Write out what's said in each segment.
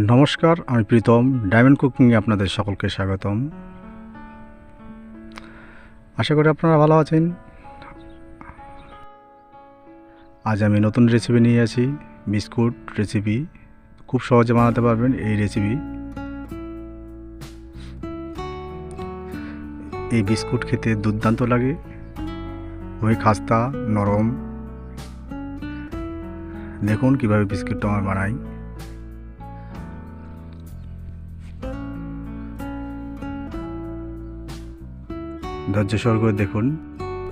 নমস্কার, আমি প্রীতম। ডায়মন্ড কুকিংয়ে আপনাদের সকলকে স্বাগতম। আশা করি আপনারা ভালো আছেন। আজ আমি নতুন রেসিপি নিয়ে আসি, বিস্কুট রেসিপি। খুব সহজে বানাতে পারবেন এই রেসিপি। এই বিস্কুট খেতে দুর্দান্ত লাগে, খুবই খাস্তা, নরম। দেখুন কিভাবে বিস্কুটটা আমার বানাই। ধৈর্য সহকারে করে দেখুন,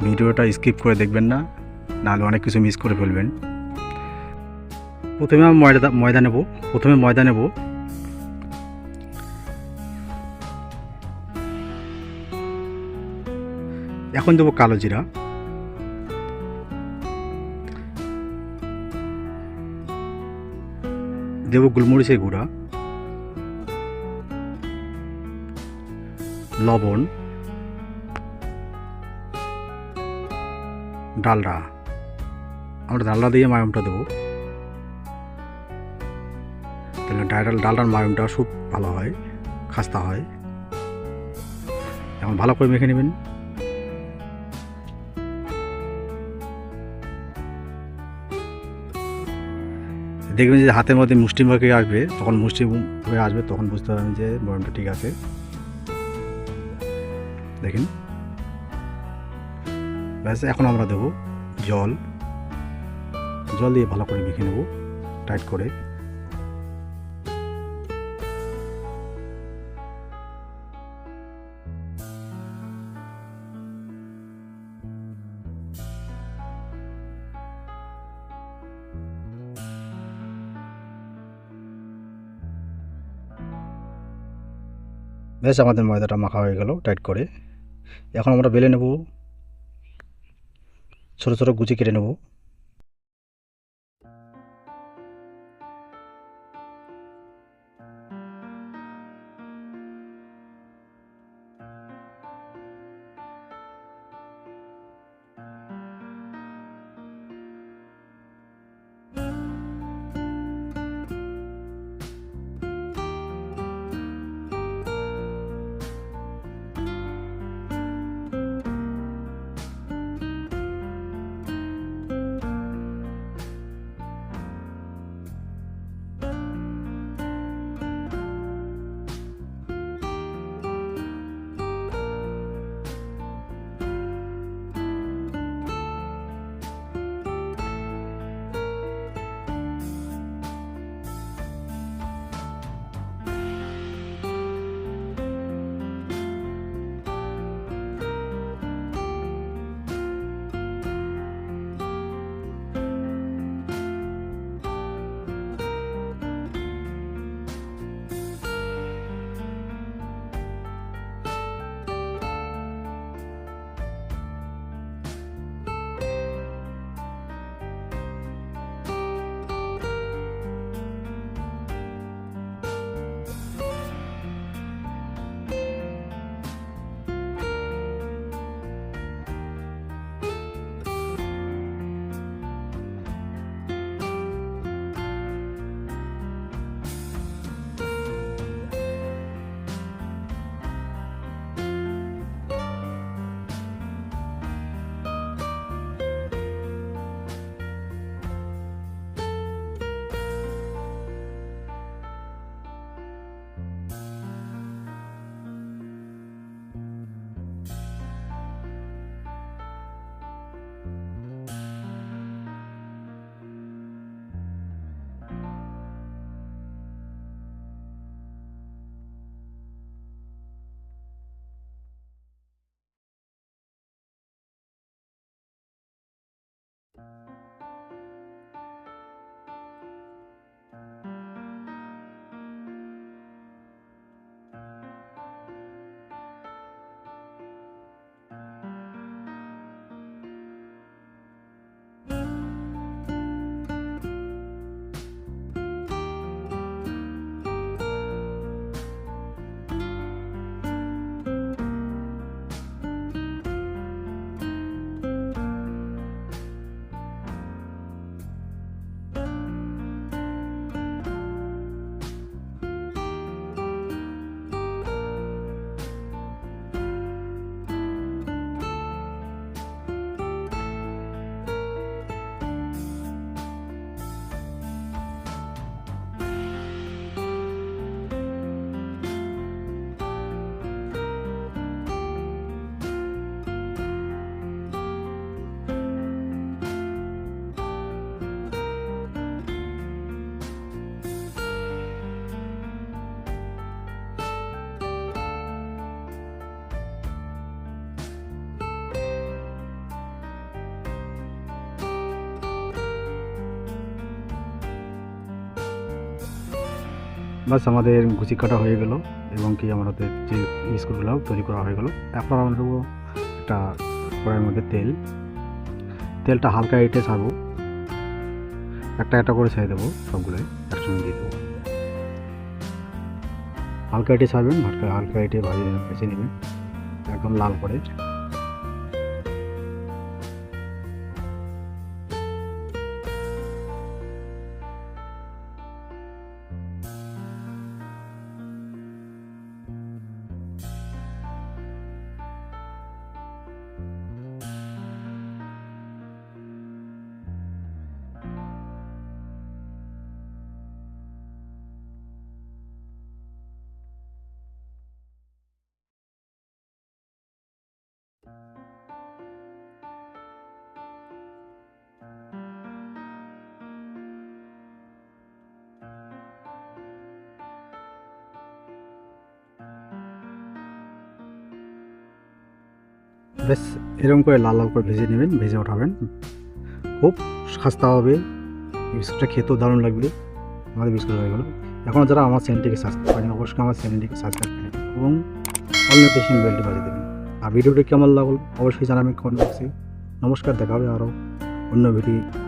ভিডিওটা স্কিপ করে দেখবেন না, নাহলে অনেক কিছু মিস করে ফেলবেন। প্রথমে আমি ময়দা নেব। এখন দেবো কালো জিরা, দেব গোলমরিচের গুঁড়া, লবণ, ডালডা। আমরা ডালডা দিয়ে মায়মটা দেবো, তাহলে ডালডার মায়মটা খুব ভালো হয়, খাস্তা হয়। এখন ভালো করে মেখে নেবেন। দেখবেন যে হাতের মধ্যে মুষ্টি মেখে আসবে, তখন বুঝতে পারবেন যে ময়মটা ঠিক আছে। দেখেন, ব্যাস। এখন আমরা দেবো জল দিয়ে ভালো করে মেখে নেব, টাইট করে। ব্যাস, আমাদের ময়দাটা মাখা হয়ে গেল টাইট করে। এখন আমরা বেলে নেব, ছোটো ছোটো গুচি কেটে নেব। বাস আমাদের গুচি কাটা হয়ে গেল এবং কি আমাদের যে বিস্কুটগুলো তৈরি করা হয়ে গেল। এখন আমরা দেবো একটা কড়াইয়ের মধ্যে তেলটা হালকা হিটে ছাড়বো, একটা একটা করে ছেড়ে দেবো, সবগুলোই একসঙ্গে দিয়ে দেবো। হালকা হিটে ছাড়বেন, হালকা হিটে ভেজে নেবেন একদম লাল করে। বেশ এরকম করে লাল লাল করে ভেজে নেবেন, ভেজে ওঠাবেন, খুব খাস্তা হবে। বিস্কুটটা খেতেও দারুণ লাগবে। আমাদের বিস্কুট হয়ে গেলো। এখন যারা আমার চ্যানেলটিকে সাবস্ক্রাইব করেন অবশ্যই আমার চ্যানেলটিকে সাবস্ক্রাইব করেন এবং অল নোটিফিকেশন বেলটি বাজিয়ে দেবেন। আর ভিডিওটি কেমন লাগলো অবশ্যই জানাবেন কমেন্ট বক্সে। নমস্কার, দেখা হবে আরও অন্য ভিডিও।